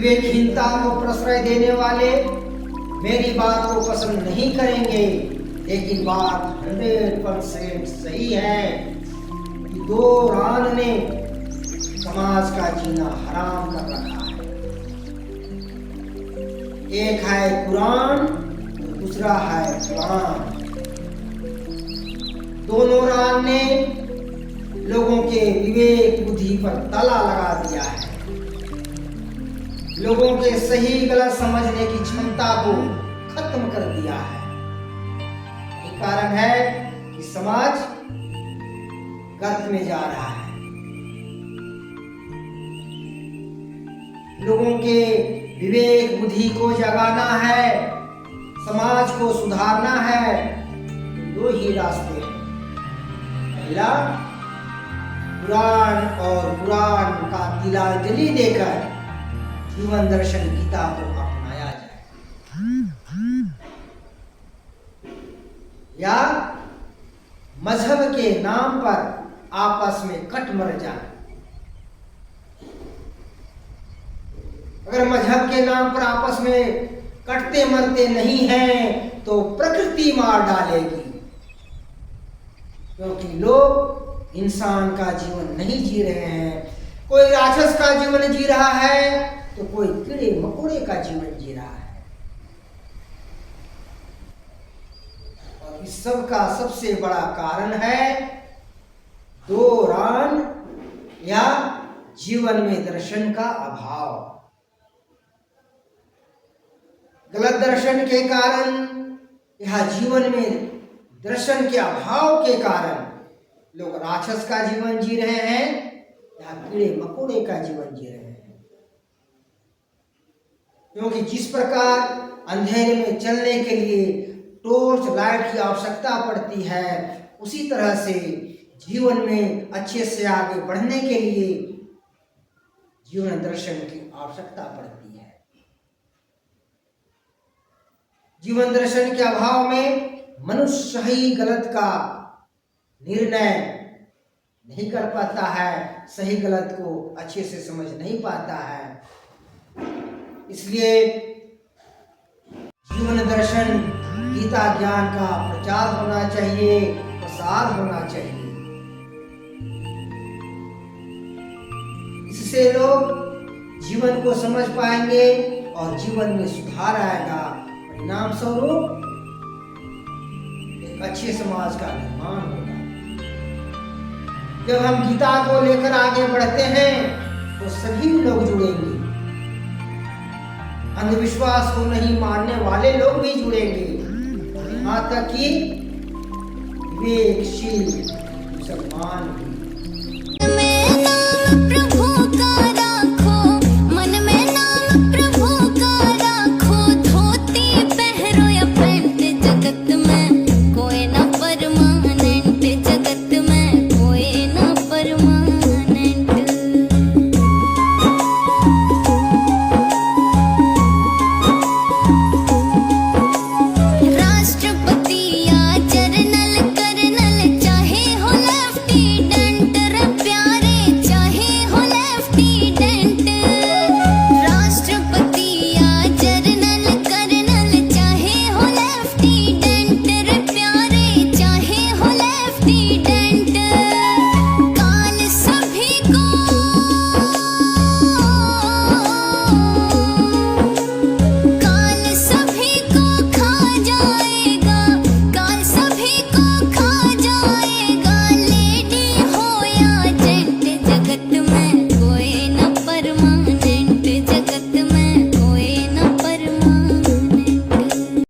विवेकहीनता को प्रश्रय देने वाले मेरी बात को पसंद नहीं करेंगे, लेकिन बात 100% सही है कि दो रान ने समाज का जीना हराम कर रखा है। एक है कुरान, दूसरा है कुरान। दोनों रान ने लोगों के विवेक बुद्धि पर ताला लगा दिया है, लोगों के सही गलत समझने की क्षमता को खत्म कर दिया है। यही कारण है कि समाज गर्त में जा रहा है। लोगों के विवेक बुद्धि को जगाना है, समाज को सुधारना है। दो ही रास्ते हैं। पहला, कुरान और कुरान का तिलांजलि देकर जीवन दर्शन गीता को अपनाया जाए, या मजहब के नाम पर आपस में कट मर जाए। अगर मजहब के नाम पर आपस में कटते मरते नहीं हैं तो प्रकृति मार डालेगी, क्योंकि लोग इंसान का जीवन नहीं जी रहे हैं। कोई राक्षस का जीवन जी रहा है तो कोई कीड़े मकोड़े का जीवन जी रहा है। और इस सब का सबसे बड़ा कारण है दो रान या जीवन में दर्शन का अभाव। गलत दर्शन के कारण या जीवन में दर्शन के अभाव के कारण लोग राक्षस का जीवन जी रहे हैं या कीड़े मकोड़े का जीवन जी रहे हैं। क्योंकि जिस प्रकार अंधेरे में चलने के लिए टॉर्च लाइट की आवश्यकता पड़ती है, उसी तरह से जीवन में अच्छे से आगे बढ़ने के लिए जीवन दर्शन की आवश्यकता पड़ती है। जीवन दर्शन के अभाव में मनुष्य सही गलत का निर्णय नहीं कर पाता है, सही गलत को अच्छे से समझ नहीं पाता है। इसलिए जीवन दर्शन गीता ज्ञान का प्रचार होना चाहिए, प्रसार होना चाहिए। इससे लोग जीवन को समझ पाएंगे और जीवन में सुधार आएगा। परिणाम स्वरूप एक अच्छे समाज का निर्माण होगा। जब हम गीता को लेकर आगे बढ़ते हैं तो सभी लोग जुड़ेंगे। अंधविश्वास को नहीं मानने वाले लोग भी जुड़ेंगे, यहाँ तक कि विवेकशील मुसलमान भी।